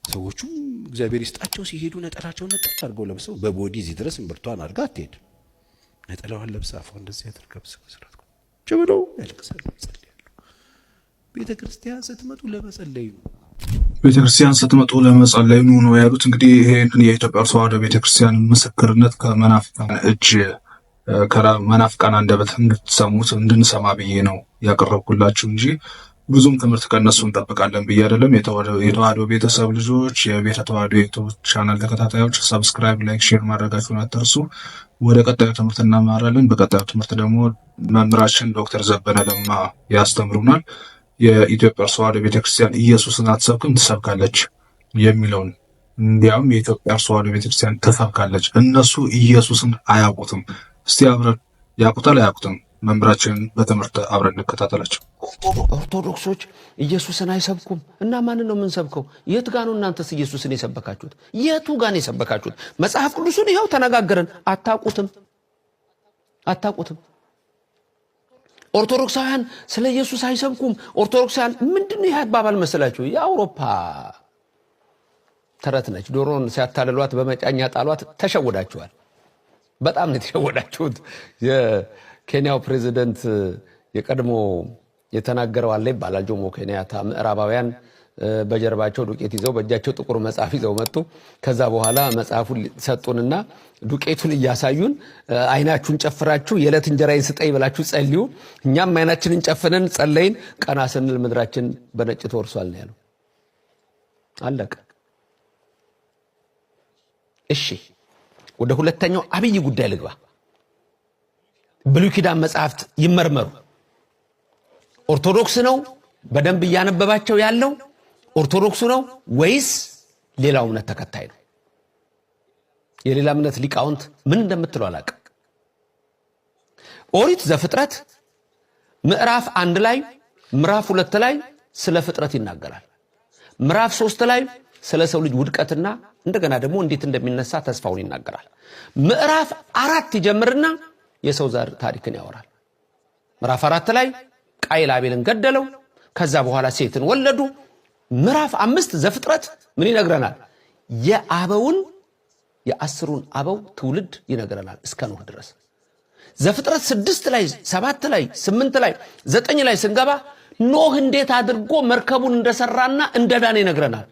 ሰዎቹም እግዚአብሔር ይስጣቸው ሲሄዱ ነጠላቸውን ነጠላ አድርገው ለብሰው በቦዲ እዚህ ድረስ እምብርቷን አድርጋ አትሄድ። ነጠላዋን ለብሳ አፏ እንደዚህ አድርጋ በስርዓት ጭብለው ያለቅሳሉ፣ ይጸልያሉ። ቤተክርስቲያን ስትመጡ ለመጸለይ ነው። ቤተክርስቲያን ስትመጡ ለመጸለይ ነው ያሉት። እንግዲህ ይሄንን የኢትዮጵያ ኦርቶዶክስ ተዋሕዶ ቤተክርስቲያን ምስክርነት ከመናፍቃን እጅ ከመናፍቃን አንደበት እንድትሰሙት እንድንሰማ ብዬ ነው ያቀረብኩላችሁ እንጂ ብዙም ትምህርት ከነሱ እንጠብቃለን ብዬ አይደለም። የተዋሕዶ ቤተሰብ ልጆች፣ የቤተ ተዋሕዶ ዩቲዩብ ቻናል ተከታታዮች ሰብስክራይብ፣ ላይክ፣ ሼር ማድረጋችሁን አትርሱ። ወደ ቀጣዩ ትምህርት እናማራለን። በቀጣዩ ትምህርት ደግሞ መምህራችን ዶክተር ዘበነ ለማ ያስተምሩናል። የኢትዮጵያ ኦርቶዶክስ ተዋሕዶ ቤተክርስቲያን ኢየሱስን አትሰብክም ትሰብካለች የሚለውን እንዲያውም የኢትዮጵያ ኦርቶዶክስ ተዋሕዶ ቤተክርስቲያን ትሰብካለች፣ እነሱ ኢየሱስን አያውቁትም። እስቲ አብረን ያውቁታል አያውቁትም? መምህራችንን በትምህርት አብረን እንከታተላቸው። ኦርቶዶክሶች ኢየሱስን አይሰብኩም እና ማንን ነው የምንሰብከው? የት ጋር ነው እናንተስ ኢየሱስን የሰበካችሁት? የቱ ጋር ነው የሰበካችሁት? መጽሐፍ ቅዱሱን ይኸው ተነጋገርን። አታውቁትም። ኦርቶዶክሳውያን ስለ ኢየሱስ አይሰብኩም። ኦርቶዶክሳውያን ምንድነው ይህ አባባል መሰላችሁ? የአውሮፓ ተረት ነች። ዶሮን ሲያታልሏት በመጫኛ ጣሏት። ተሸወዳችኋል። በጣም ነው የተሸወዳችሁት። የኬንያው ፕሬዚደንት የቀድሞ የተናገረው አለ ይባላል። ጆሞ ኬንያታ ምዕራባውያን በጀርባቸው ዱቄት ይዘው በእጃቸው ጥቁር መጽሐፍ ይዘው መጡ። ከዛ በኋላ መጽሐፉን ሰጡንና ዱቄቱን እያሳዩን አይናችሁን ጨፍራችሁ የዕለት እንጀራዬን ስጠኝ ብላችሁ ጸልዩ። እኛም አይናችንን ጨፍነን ጸለይን። ቀና ስንል ምድራችን በነጭ ተወርሷል ነው ያለው። አለቀ። እሺ ወደ ሁለተኛው አብይ ጉዳይ ልግባ። ብሉይ ኪዳን መጽሐፍት ይመርመሩ። ኦርቶዶክስ ነው በደንብ እያነበባቸው ያለው ኦርቶዶክሱ ነው ወይስ ሌላው እምነት ተከታይ ነው? የሌላ እምነት ሊቃውንት ምን እንደምትለው አላውቅም። ኦሪት ዘፍጥረት ምዕራፍ 1 ላይ ምዕራፍ 2 ላይ ስለ ፍጥረት ይናገራል። ምዕራፍ 3 ላይ ስለ ሰው ልጅ ውድቀትና እንደገና ደግሞ እንዴት እንደሚነሳ ተስፋውን ይናገራል። ምዕራፍ 4 ይጀምርና የሰው ዘር ታሪክን ያወራል። ምዕራፍ 4 ላይ ቃየል አቤልን ገደለው። ከዛ በኋላ ሴትን ወለዱ። ምዕራፍ 5 ዘፍጥረት ምን ይነግረናል? የአበውን የ10ሩን አበው ትውልድ ይነግረናል እስከ ኖህ ድረስ። ዘፍጥረት 6 ላይ 7 ላይ 8 ላይ 9 ላይ ስንገባ ኖህ እንዴት አድርጎ መርከቡን እንደሰራና እንደዳነ ይነግረናል።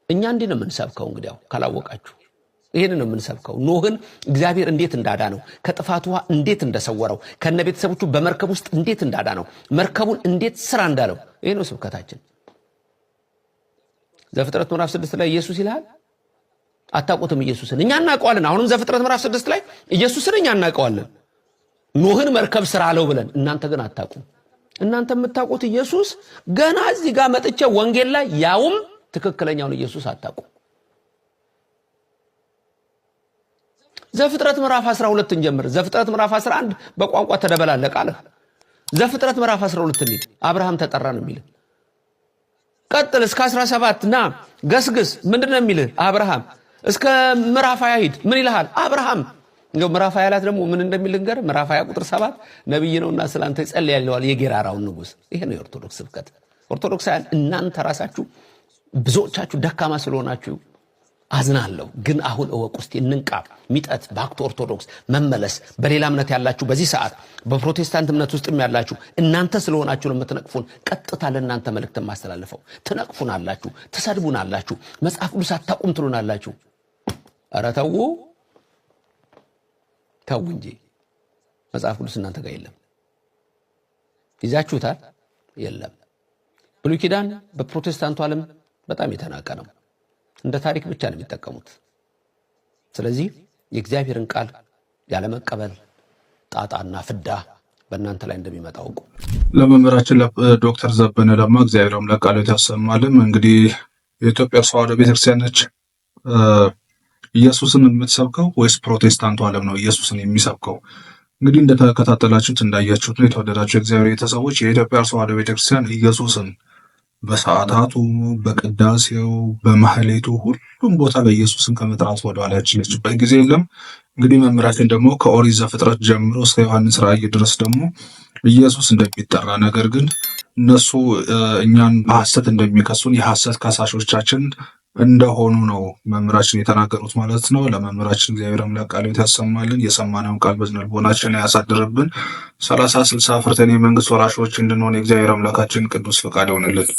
እኛ እንዲህ ነው የምንሰብከው። እንግዲያው ካላወቃችሁ ይሄንን ነው የምንሰብከው። ኖህን እግዚአብሔር እንዴት እንዳዳነው፣ ከጥፋት ውሃ እንዴት እንደሰወረው፣ ከነ ቤተሰቦቹ በመርከብ ውስጥ እንዴት እንዳዳነው፣ መርከቡን እንዴት ስራ እንዳለው፣ ይሄ ነው ስብከታችን። ዘፍጥረት ምዕራፍ 6 ላይ ኢየሱስ ይላል። አታውቁትም ኢየሱስን? እኛ እናውቀዋለን። አሁንም ዘፍጥረት ምዕራፍ 6 ላይ ኢየሱስን እኛ እናውቀዋለን። ኖህን መርከብ ስራ አለው ብለን፣ እናንተ ግን አታውቁም። እናንተ የምታውቁት ኢየሱስ ገና እዚህ ጋር መጥቼ ወንጌል ላይ ያውም ትክክለኛውን ኢየሱስ አታውቁም። ዘፍጥረት ምዕራፍ 12 እንጀምር። ዘፍጥረት ምዕራፍ 11 በቋንቋ ተደበላለቀ አለ። ዘፍጥረት ምዕራፍ 12 እንሂድ። አብርሃም ተጠራ ነው የሚል። ቀጥል እስከ 17 ና ገስግስ። ምንድነው የሚል? አብርሃም እስከ ምዕራፍ 20 ሂድ። ምን ይልሃል? አብርሃም እንደው ምዕራፍ 20 ላይ ደግሞ ምን እንደሚል ልንገር። ምዕራፍ 20 ቁጥር 7 ነብይ ነውና ስላንተ ይጸልያል ይለዋል የጌራራውን ንጉስ። ይሄ ነው የኦርቶዶክስ ስብከት። ኦርቶዶክሳውያን እናንተ ራሳችሁ ብዙዎቻችሁ ደካማ ስለሆናችሁ አዝናለሁ። ግን አሁን እወቁ እስቲ እንንቃ። ሚጠት ባክቶ ኦርቶዶክስ መመለስ። በሌላ እምነት ያላችሁ በዚህ ሰዓት በፕሮቴስታንት እምነት ውስጥም ያላችሁ እናንተ ስለሆናችሁ ነው የምትነቅፉን። ቀጥታ ለእናንተ መልእክት ማስተላለፈው። ትነቅፉናላችሁ፣ ትሰድቡናላችሁ፣ መጽሐፍ ቅዱስ አታውቁም ትሉናላችሁ። ኧረ ተው ተው እንጂ መጽሐፍ ቅዱስ እናንተ ጋር የለም። ይዛችሁታል? የለም። ብሉይ ኪዳን በፕሮቴስታንቱ ዓለም በጣም የተናቀ ነው። እንደ ታሪክ ብቻ ነው የሚጠቀሙት። ስለዚህ የእግዚአብሔርን ቃል ያለ መቀበል ጣጣና ፍዳ በእናንተ ላይ እንደሚመጣ አውቁ። ለመምህራችን ዶክተር ዘበነ ለማ እግዚአብሔር አምላክ ቃሉን ያሰማልን። እንግዲህ የኢትዮጵያ ኦርቶዶክስ ተዋሕዶ ቤተክርስቲያን ነች ኢየሱስን የምትሰብከው ወይስ ፕሮቴስታንቱ ዓለም ነው ኢየሱስን የሚሰብከው? እንግዲህ እንደተከታተላችሁት እንዳያችሁት ነው የተወደዳችሁ እግዚአብሔር ቤተሰቦች፣ የኢትዮጵያ ኦርቶዶክስ ተዋሕዶ ቤተክርስቲያን ኢየሱስን በሰዓታቱ፣ በቅዳሴው፣ በማህሌቱ ሁሉም ቦታ ላይ ኢየሱስን ከመጥራት ወደ ኋላ ያለችበት ጊዜ የለም። እንግዲህ መምህራችን ደግሞ ከኦሪት ዘፍጥረት ጀምሮ እስከ ዮሐንስ ራእይ ድረስ ደግሞ ኢየሱስ እንደሚጠራ ነገር ግን እነሱ እኛን በሐሰት እንደሚከሱን የሐሰት ከሳሾቻችን እንደሆኑ ነው መምህራችን የተናገሩት ማለት ነው። ለመምህራችን እግዚአብሔር አምላክ ቃሉን ያሰማልን፣ የሰማነውን ቃል በዝነ ልቦናችን ያሳድርብን። 30 60 ፍርተን የመንግስት ወራሾች እንድንሆን የእግዚአብሔር አምላካችን ቅዱስ ፈቃድ ይሆንልን።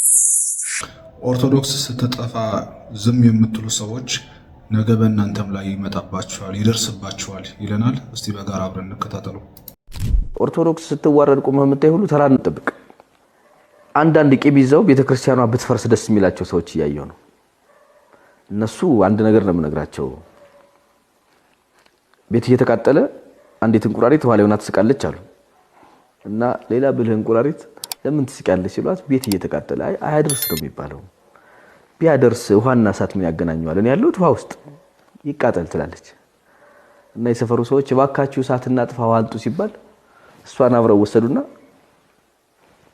ኦርቶዶክስ ስትጠፋ ዝም የምትሉ ሰዎች ነገ በእናንተም ላይ ይመጣባችኋል፣ ይደርስባችኋል ይለናል። እስቲ በጋራ አብረን እንከታተሉ። ኦርቶዶክስ ስትዋረድ ቁመህ የምታይ ሁሉ ተራ እንጠብቅ። አንዳንድ ቂም ይዘው ቤተክርስቲያኗ ብትፈርስ ደስ የሚላቸው ሰዎች እያየሁ ነው። እነሱ አንድ ነገር ነው የምነግራቸው። ቤት እየተቃጠለ አንዲት እንቁራሪት ውሃ ላይ ሆና ትስቃለች አሉ እና ሌላ ብልህ እንቁራሪት ለምን ትስቃለች ሲሏት ቤት እየተቃጠለ አያደርስ ነው የሚባለው። ቢያደርስ ውሃና እሳት ምን ያገናኘዋል? እኔ ያለሁት ውሃ ውስጥ ይቃጠል ትላለች። እና የሰፈሩ ሰዎች እባካችሁ እሳትና ጥፋ ውሃ አንጡ ሲባል እሷን አብረው ወሰዱና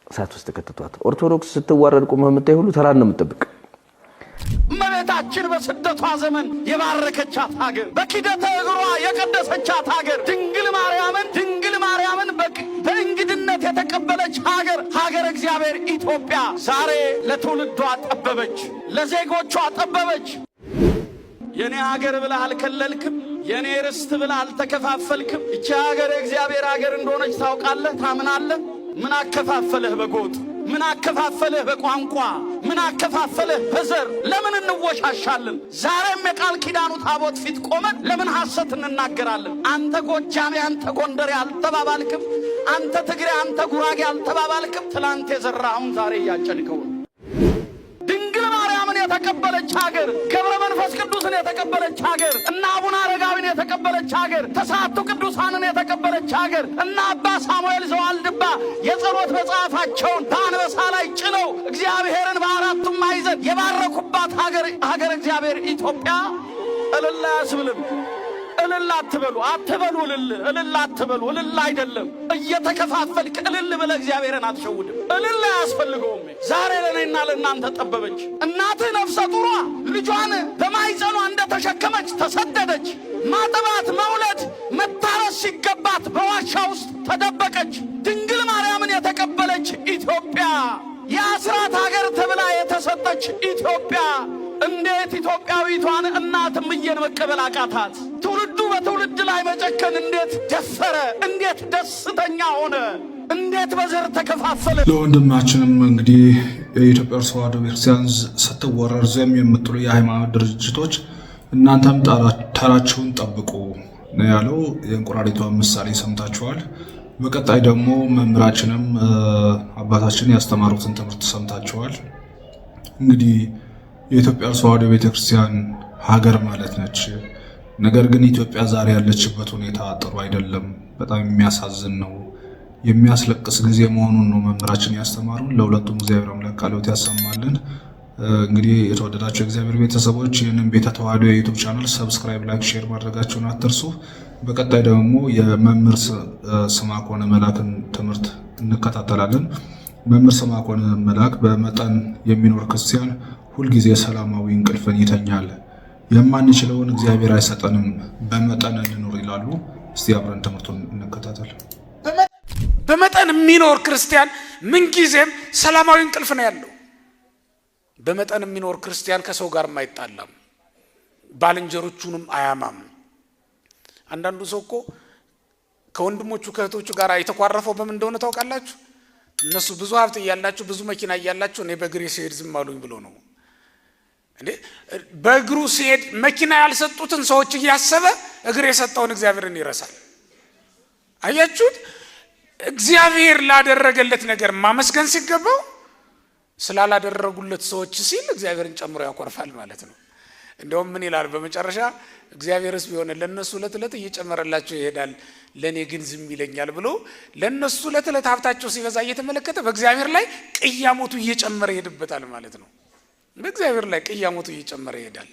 እሳት ውስጥ ከተቷት። ኦርቶዶክስ ስትዋረድ ቁመህ የምታይ ሁሉ ተራ ነው የምትጠብቅ። እመቤታችን በስደቷ ዘመን የባረከቻት ሀገር፣ በኪደተ እግሯ የቀደሰቻት ሀገር፣ ድንግል ማርያምን በእንግድነት የተቀበለች ሀገር እግዚአብሔር ኢትዮጵያ ዛሬ ለትውልዷ ጠበበች፣ ለዜጎቿ ጠበበች። የኔ ሀገር ብለህ አልከለልክም፣ የኔ ርስት ብለህ አልተከፋፈልክም። እቺ ሀገር የእግዚአብሔር ሀገር እንደሆነች ታውቃለህ፣ ታምናለህ። ምን አከፋፈለህ በጎጥ? ምን አከፋፈለህ በቋንቋ? ምን አከፋፈለህ በዘር? ለምን እንወሻሻለን? ዛሬም የቃል ኪዳኑ ታቦት ፊት ቆመን ለምን ሐሰት እንናገራለን? አንተ ጎጃሜ፣ አንተ ጎንደሬ አልተባባልክም? አንተ ትግሬ፣ አንተ ጉራጌ አልተባባልክም? ትላንት የዘራኸውን ዛሬ እያጨድከው ነው። ድንግል ማርያምን የተቀበለች ሀገር፣ ገብረ መንፈስ ቅዱስን የተቀበለች ሀገር፣ እና አቡነ አረጋዊን የተቀበለች ሀገር፣ ተስዓቱ ቅዱሳንን የተቀበለች ሀገር፣ እና አባ ሳሙኤል ዘዋልድባ የጸሎት መጽሐፋቸውን በአንበሳ ላይ ጭነው እግዚአብሔርን በአራቱም ማዕዘን የባረኩባት ሀገር እግዚአብሔር ኢትዮጵያ እልል አያስብልም። እልል አትበሉ፣ አትበሉ፣ እልል አትበሉ። እልል አይደለም። እየተከፋፈልክ እልል ብለህ እግዚአብሔርን አትሸውድም። እልል አያስፈልገውም። ዛሬ ለእኔና ለእናንተ ጠበበች። እናትህ ነፍሰ ጡሯ ልጇን በማይጸኗ እንደተሸከመች ተሰደደች። ማጥባት፣ መውለድ፣ መታረስ ሲገባት በዋሻ ውስጥ ተደበቀች። ድንግል ማርያምን የተቀበለች ኢትዮጵያ፣ የአስራት ሀገር ተብላ የተሰጠች ኢትዮጵያ እንዴት ኢትዮጵያዊቷን እናት እምዬን መቀበል አቃታት? ትውልዱ በትውልድ ላይ መጨከን እንዴት ደፈረ? እንዴት ደስተኛ ሆነ? እንዴት በዘር ተከፋፈለ? ለወንድማችንም እንግዲህ የኢትዮጵያ ኦርቶዶክስ ተዋሕዶ ቤተክርስቲያን ስትወረር ዝም የምትሉ የሃይማኖት ድርጅቶች እናንተም ተራችሁን ጠብቁ ነው ያለው። የእንቁራሪቷን ምሳሌ ሰምታችኋል። በቀጣይ ደግሞ መምህራችንም አባታችን ያስተማሩትን ትምህርት ሰምታችኋል። እንግዲህ የኢትዮጵያ ኦርቶዶክስ ተዋሕዶ ቤተክርስቲያን ሀገር ማለት ነች። ነገር ግን ኢትዮጵያ ዛሬ ያለችበት ሁኔታ ጥሩ አይደለም። በጣም የሚያሳዝን ነው። የሚያስለቅስ ጊዜ መሆኑን ነው መምህራችን ያስተማሩን። ለሁለቱም እግዚአብሔር አምላክ ቃሎት ያሰማልን። እንግዲህ የተወደዳችሁ እግዚአብሔር ቤተሰቦች ይህንን ቤተ ተዋሕዶ የዩቲዩብ ቻናል ሰብስክራይብ፣ ላይክ፣ ሼር ማድረጋችሁን አትርሱ። በቀጣይ ደግሞ የመምህር ስምዐኮነ መላክን ትምህርት እንከታተላለን። መምህር ስምዐኮነ መላክ በመጠን የሚኖር ክርስቲያን ሁልጊዜ ሰላማዊ እንቅልፍን ይተኛል፣ የማንችለውን እግዚአብሔር አይሰጠንም፣ በመጠን እንኖር ይላሉ። እስቲ አብረን ትምህርቱን እንከታተል። በመጠን የሚኖር ክርስቲያን ምንጊዜም ሰላማዊ እንቅልፍ ነው ያለው። በመጠን የሚኖር ክርስቲያን ከሰው ጋር አይጣላም። ባልንጀሮቹንም አያማም። አንዳንዱ ሰው እኮ ከወንድሞቹ ከእህቶቹ ጋር የተኳረፈው በምን እንደሆነ ታውቃላችሁ? እነሱ ብዙ ሀብት እያላቸው ብዙ መኪና እያላቸው እኔ በእግሬ ሲሄድ ዝም አሉኝ ብሎ ነው እንዴ? በእግሩ ሲሄድ መኪና ያልሰጡትን ሰዎች እያሰበ እግር የሰጠውን እግዚአብሔርን ይረሳል። አያችሁት? እግዚአብሔር ላደረገለት ነገር ማመስገን ሲገባው ስላላደረጉለት ሰዎች ሲል እግዚአብሔርን ጨምሮ ያኮርፋል ማለት ነው። እንደውም ምን ይላል በመጨረሻ? እግዚአብሔርስ ቢሆን ለነሱ ዕለት እየጨመረላቸው ይሄዳል፣ ለኔ ግን ዝም ይለኛል ብሎ ለነሱ ዕለት ሀብታቸው ሲበዛ እየተመለከተ በእግዚአብሔር ላይ ቅያሞቱ እየጨመረ ይሄድበታል ማለት ነው። በእግዚአብሔር ላይ ቅያሞቱ እየጨመረ ይሄዳል።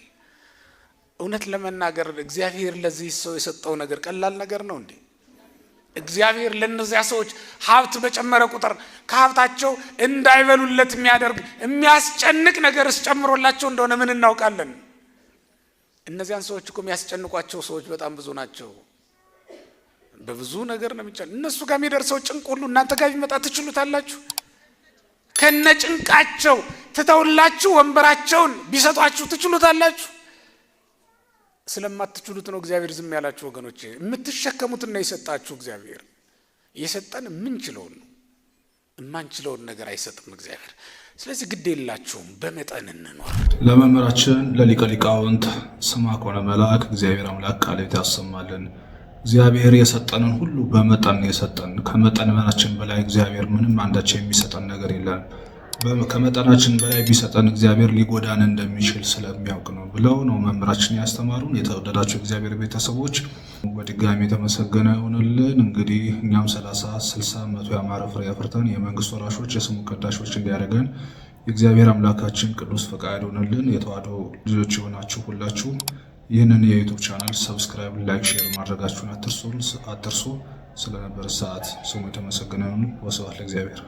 እውነት ለመናገር እግዚአብሔር ለዚህ ሰው የሰጠው ነገር ቀላል ነገር ነው እንዴ? እግዚአብሔር ለነዚያ ሰዎች ሀብት በጨመረ ቁጥር ከሀብታቸው እንዳይበሉለት የሚያደርግ የሚያስጨንቅ ነገርስ ጨምሮላቸው እንደሆነ ምን እናውቃለን? እነዚያን ሰዎች እኮ የሚያስጨንቋቸው ሰዎች በጣም ብዙ ናቸው። በብዙ ነገር ነው የሚጨንቁ። እነሱ ጋር የሚደርሰው ጭንቅ ሁሉ እናንተ ጋር ቢመጣ ትችሉታላችሁ? ከነ ጭንቃቸው ትተውላችሁ ወንበራቸውን ቢሰጧችሁ ትችሉታላችሁ? ስለማትችሉት ነው እግዚአብሔር ዝም ያላችሁ ወገኖቼ። የምትሸከሙትና የሰጣችሁ እግዚአብሔር የሰጠን የምንችለውን ነው። የማንችለውን ነገር አይሰጥም እግዚአብሔር። ስለዚህ ግድ የላችሁም፣ በመጠን እንኖር። ለመምህራችን ለሊቀ ሊቃውንት ስምዐኮነ መልአክ እግዚአብሔር አምላክ ቃል ያሰማልን። እግዚአብሔር የሰጠንን ሁሉ በመጠን የሰጠን፣ ከመጠናችን በላይ እግዚአብሔር ምንም አንዳች የሚሰጠን ነገር የለም። ከመጠናችን በላይ ቢሰጠን እግዚአብሔር ሊጎዳን እንደሚችል ስለሚያውቅ ነው ብለው ነው መምህራችን ያስተማሩን። የተወደዳችሁ እግዚአብሔር ቤተሰቦች በድጋሚ የተመሰገነ ይሁንልን። እንግዲህ እኛም 30፣ 60፣ 100 ያማረ ፍሬ አፍርተን የመንግስት ወራሾች የስሙ ቀዳሾች እንዲያደርገን የእግዚአብሔር አምላካችን ቅዱስ ፈቃድ ይሁንልን። የተዋሕዶ ልጆች የሆናችሁ ሁላችሁ ይህንን የዩቱብ ቻናል ሰብስክራይብ፣ ላይክ፣ ሼር ማድረጋችሁን አትርሱ። ስለነበረ ሰዓት ስሙ የተመሰገነ ይሁን። ወስብሐት ለእግዚአብሔር።